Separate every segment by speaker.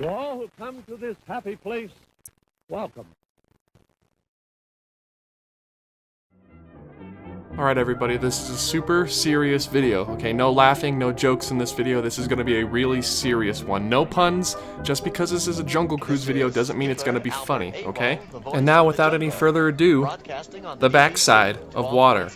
Speaker 1: To all who come to this happy place, welcome.
Speaker 2: Alright everybody, this is a super serious video, okay? No laughing, no jokes in this video. This is gonna be a really serious one. No puns. Just because this is a Jungle Cruise video doesn't mean it's gonna be funny, okay? And now, without any further ado, the backside of water.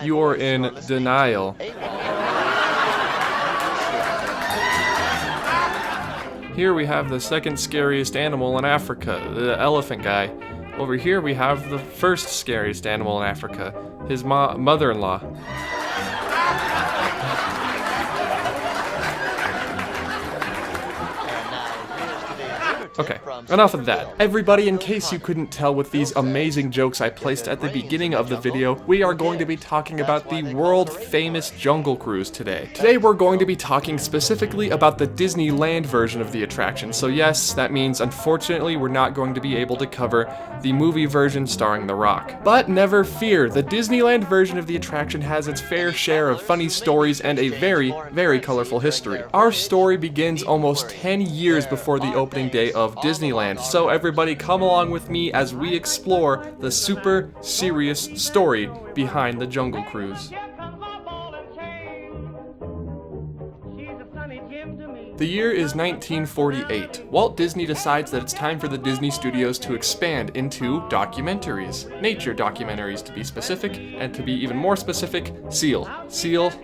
Speaker 2: You're in denial. Here we have the second scariest animal in Africa, the elephant guy. Over here we have the first scariest animal in Africa, his mother-in-law. Okay, enough of that. Everybody, in case you couldn't tell with these amazing jokes I placed at the beginning of the video, we are going to be talking about the world-famous Jungle Cruise today. Today we're going to be talking specifically about the Disneyland version of the attraction, so yes, that means unfortunately we're not going to be able to cover the movie version starring The Rock. But never fear, the Disneyland version of the attraction has its fair share of funny stories and a very, very colorful history. Our story begins almost 10 years before the opening day of Disneyland, so everybody come along with me as we explore the super serious story behind the Jungle Cruise. The year is 1948. Walt Disney decides that it's time for the Disney Studios to expand into documentaries. Nature documentaries, to be specific, and to be even more specific, Seal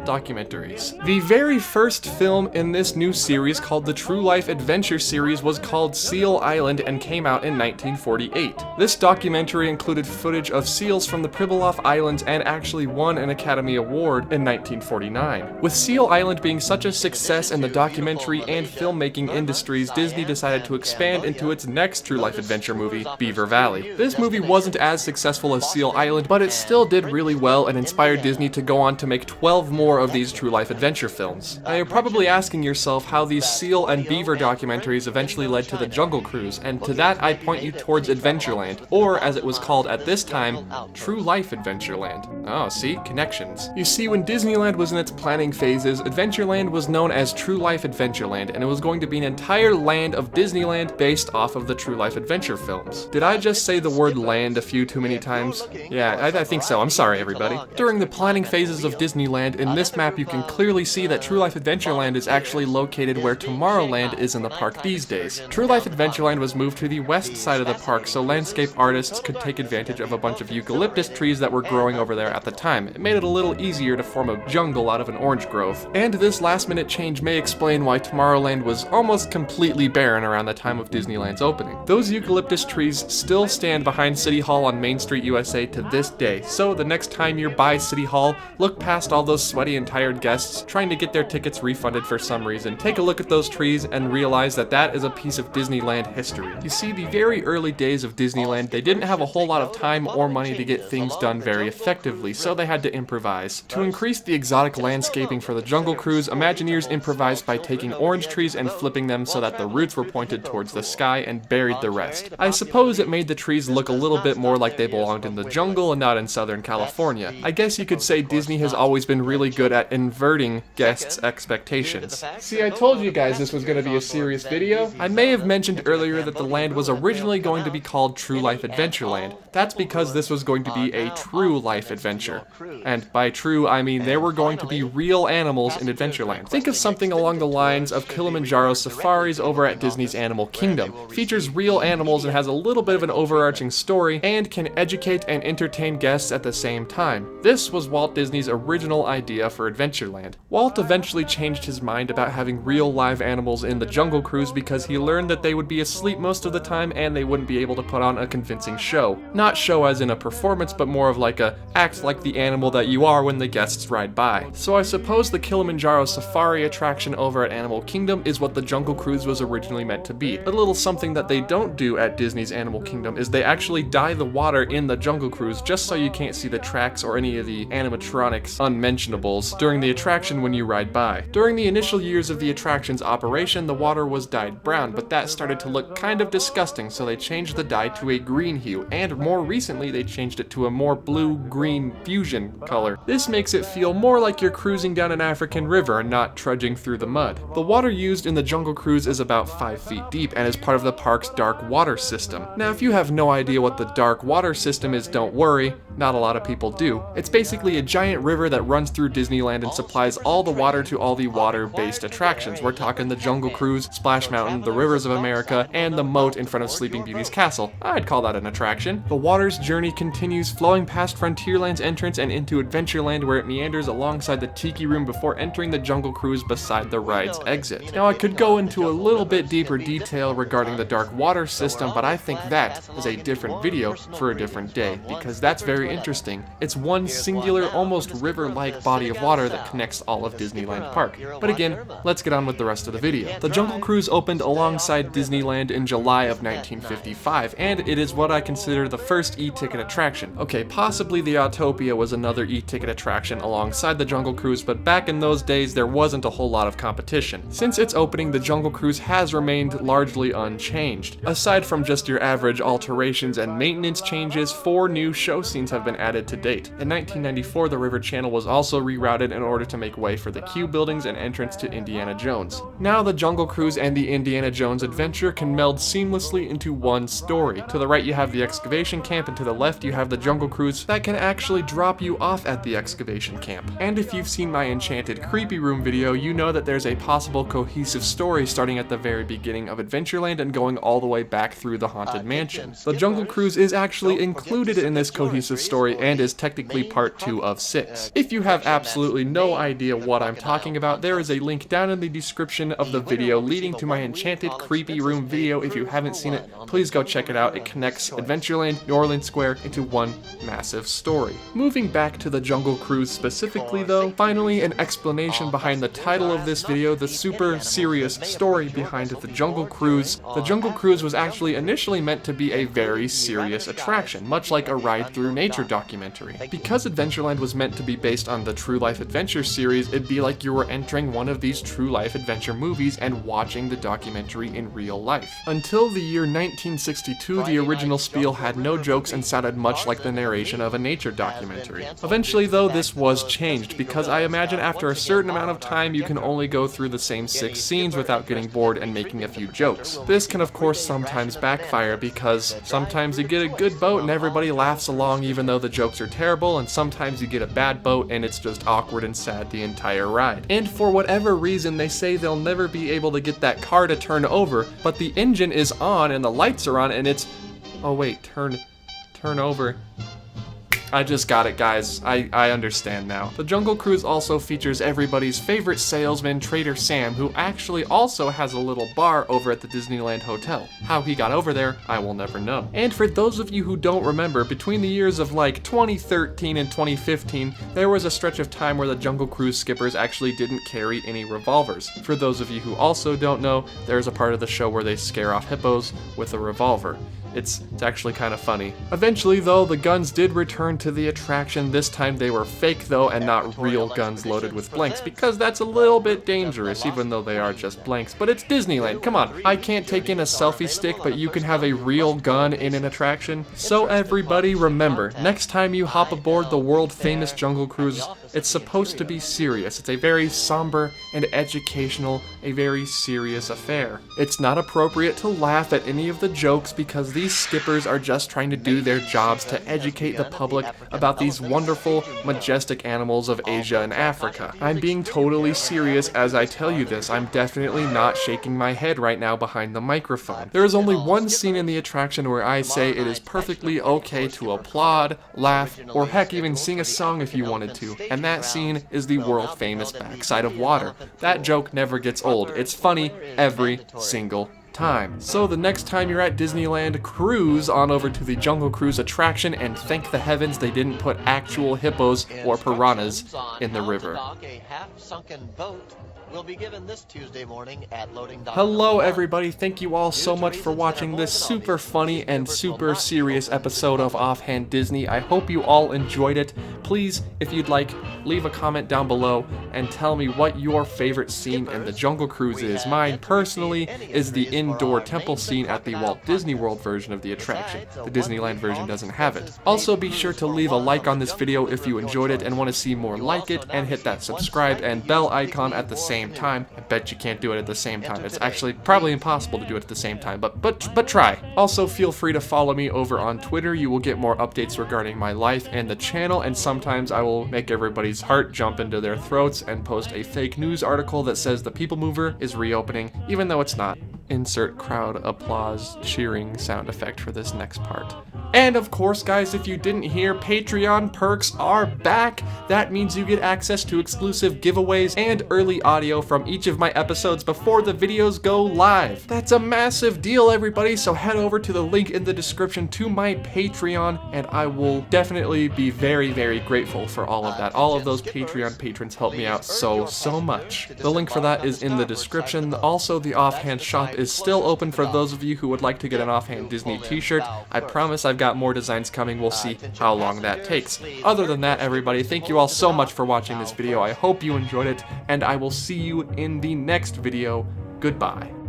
Speaker 2: documentaries. The very first film in this new series, called the True Life Adventure series, was called Seal Island and came out in 1948. This documentary included footage of seals from the Pribilof Islands and actually won an Academy Award in 1949. With Seal Island being such a success in the documentary and filmmaking industries, Disney decided to expand into its next true life adventure movie, Beaver Valley. This movie wasn't as successful as Seal Island, but it still did really well and inspired Disney to go on to make 12 more of these true life adventure films. Now you're probably asking yourself how these seal and beaver documentaries eventually led to the Jungle Cruise, and to that I point you towards Adventureland, or as it was called at this time, True Life Adventureland. Oh, see? Connections. You see, when Disneyland was in its planning phases, Adventureland was known as True Life Adventureland, and it was going to be an entire land of Disneyland based off of the True Life Adventure films. Did I just say the word land a few too many times? Yeah, I think so. I'm sorry, everybody. During the planning phases of Disneyland, in this map you can clearly see that True Life Adventureland is actually located where Tomorrowland is in the park these days. True Life Adventureland was moved to the west side of the park so landscape artists could take advantage of a bunch of eucalyptus trees that were growing over there at the time. It made it a little easier to form a jungle out of an orange grove. And this last-minute change may explain why Tomorrowland was almost completely barren around the time of Disneyland's opening. Those eucalyptus trees still stand behind City Hall on Main Street, USA to this day, so the next time you're by City Hall, look past all those sweaty and tired guests trying to get their tickets refunded for some reason. Take a look at those trees and realize that that is a piece of Disneyland history. You see, the very early days of Disneyland, they didn't have a whole lot of time or money to get things done very effectively, so they had to improvise. To increase the exotic landscaping for the Jungle Cruise, Imagineers improvised by taking orange trees and flipping them so that the roots were pointed towards the sky and buried the rest. I suppose it made the trees look a little bit more like they belonged in the jungle and not in Southern California. I guess you could say Disney has always been really good at inverting guests' expectations. See, I told you guys this was going to be a serious video. I may have mentioned earlier that the land was originally going to be called True Life Adventureland. That's because this was going to be a true life adventure. And by true, I mean there were going to be real animals in Adventureland. Think of something along the lines of Kilimanjaro Safaris over at Disney's Animal Kingdom. Features real animals and has a little bit of an overarching story and can educate and entertain guests at the same time. This was Walt Disney's original idea for Adventureland. Walt eventually changed his mind about having real live animals in the Jungle Cruise because he learned that they would be asleep most of the time and they wouldn't be able to put on a convincing show. Not show as in a performance, but more of like a act like the animal that you are when the guests ride by. So I suppose the Kilimanjaro Safari attraction over at Animal Kingdom is what the Jungle Cruise was originally meant to be. A little something that they don't do at Disney's Animal Kingdom is they actually dye the water in the Jungle Cruise just so you can't see the tracks or any of the animatronics unmentionables during the attraction when you ride by. During the initial years of the attraction's operation, the water was dyed brown, but that started to look kind of disgusting, so they changed the dye to a green hue, and more recently they changed it to a more blue-green fusion color. This makes it feel more like you're cruising down an African river and not trudging through the mud. The water used in the Jungle Cruise is about 5 feet deep and is part of the park's dark water system. Now, if you have no idea what the dark water system is, don't worry, not a lot of people do. It's basically a giant river that runs through Disneyland and supplies all the water to all the water-based attractions. We're talking the Jungle Cruise, Splash Mountain, the Rivers of America, and the moat in front of Sleeping Beauty's castle. I'd call that an attraction. The water's journey continues, flowing past Frontierland's entrance and into Adventureland, where it meanders alongside the Tiki Room before entering the Jungle Cruise beside the ride's exit. Now, I could go into a little bit deeper detail regarding the dark water system, but I think that is a different video for a different day, because that's very interesting. It's one singular, almost river-like body of water that connects all of Disneyland Park. But again, let's get on with the rest of the video. The Jungle Cruise opened alongside Disneyland in July of 1955, and it is what I consider the first e-ticket attraction. Okay, possibly the Autopia was another e-ticket attraction alongside the Jungle Cruise, but back in those days there wasn't a whole lot of competition. Since its opening, the Jungle Cruise has remained largely unchanged. Aside from just your average alterations and maintenance changes, 4 new show scenes have been added to date. In 1994, the River Channel was also rerouted in order to make way for the Q buildings and entrance to Indiana Jones. Now the Jungle Cruise and the Indiana Jones adventure can meld seamlessly into one story. To the right you have the excavation camp, and to the left you have the Jungle Cruise that can actually drop you off at the excavation camp. And if you've seen my Enchanted Creepy Room video, you know that there's a possible cohesive story starting at the very beginning of Adventureland and going all the way back through the Haunted Mansion. The Jungle Cruise is actually included in this cohesive story and is technically part 2 of 6. If you have absolutely no idea what I'm talking about, there is a link down in the description of the video leading to my Enchanted Creepy Room video. If you haven't seen it, please go check it out. It connects Adventureland, New Orleans Square into one massive story. Moving back to the Jungle Cruise specifically though, finally an explanation behind the title of this video, the super serious story behind the Jungle Cruise. The Jungle Cruise was actually initially meant to be a very serious attraction, much like a ride through nature documentary. Because Adventureland was meant to be based on the True Life Adventure series, it'd be like you were entering one of these True Life Adventure movies and watching the documentary in real life. Until the year 1962, the original spiel had no jokes and sounded much like the narration of a nature documentary. Eventually though, this was changed, because I imagine after a certain amount of time you can only go through the same 6 scenes without getting bored and making a few jokes. This can of course sometimes backfire, because sometimes you get a good boat and everybody laughs along even though the jokes are terrible, and sometimes you get a bad boat and it's just awkward and sad the entire ride. And for whatever reason, they say they'll never be able to get that car to turn over, but the engine is on and the lights are on and it's... oh wait, turn over. I just got it, guys. I understand now. The Jungle Cruise also features everybody's favorite salesman, Trader Sam, who actually also has a little bar over at the Disneyland Hotel. How he got over there, I will never know. And for those of you who don't remember, between the years of like 2013 and 2015, there was a stretch of time where the Jungle Cruise skippers actually didn't carry any revolvers. For those of you who also don't know, there's a part of the show where they scare off hippos with a revolver. It's actually kind of funny. Eventually though, the guns did return to the attraction. This time they were fake though, and not real guns loaded with blanks, because that's a little bit dangerous even though they are just blanks. But it's Disneyland, come on. I can't take in a selfie stick, but you can have a real gun in an attraction. So everybody remember, next time you hop aboard the world famous Jungle Cruise, it's supposed to be serious. It's a very somber and educational, a very serious affair. It's not appropriate to laugh at any of the jokes, because these skippers are just trying to do their jobs to educate the public about these wonderful, majestic animals of Asia and Africa. I'm being totally serious as I tell you this. I'm definitely not shaking my head right now behind the microphone. There is only one scene in the attraction where I say it is perfectly okay to applaud, laugh, or heck, even sing a song if you wanted to, and that scene is the world famous backside of water. That joke never gets old. It's funny every single time. So the next time you're at Disneyland, cruise on over to the Jungle Cruise attraction and thank the heavens they didn't put actual hippos or piranhas in the river. Will be given this Tuesday morning at loading.com. Hello everybody, thank you all so much for watching this super funny and super serious episode of Offhand Disney. I hope you all enjoyed it. Please, if you'd like, leave a comment down below and tell me what your favorite scene in the Jungle Cruise is. Mine, personally, is the indoor temple scene at the Walt Disney World version of the attraction. The Disneyland version doesn't have it. Also, be sure to leave a like on this video if you enjoyed it and want to see more like it, and hit that subscribe and bell icon at the same same time. I bet you can't do it at the same time. It's actually probably impossible to do it at the same time, but try. Also, feel free to follow me over on Twitter. You will get more updates regarding my life and the channel, and sometimes I will make everybody's heart jump into their throats and post a fake news article that says the People Mover is reopening, even though it's not. Insert crowd applause cheering sound effect for this next part. And of course, guys, if you didn't hear, Patreon perks are back. That means you get access to exclusive giveaways and early audio from each of my episodes before the videos go live. That's a massive deal, everybody, so head over to the link in the description to my Patreon, and I will definitely be very, very grateful for all of that. All of those Patreon patrons help me out so much. The link for that is in the description. Also, the Offhand shop is still open for those of you who would like to get an Offhand Disney t-shirt. I promise I've got more designs coming. We'll see how long that takes. Other than that, everybody, thank you all so much for watching this video. I hope you enjoyed it, and I will see you in the next video. Goodbye.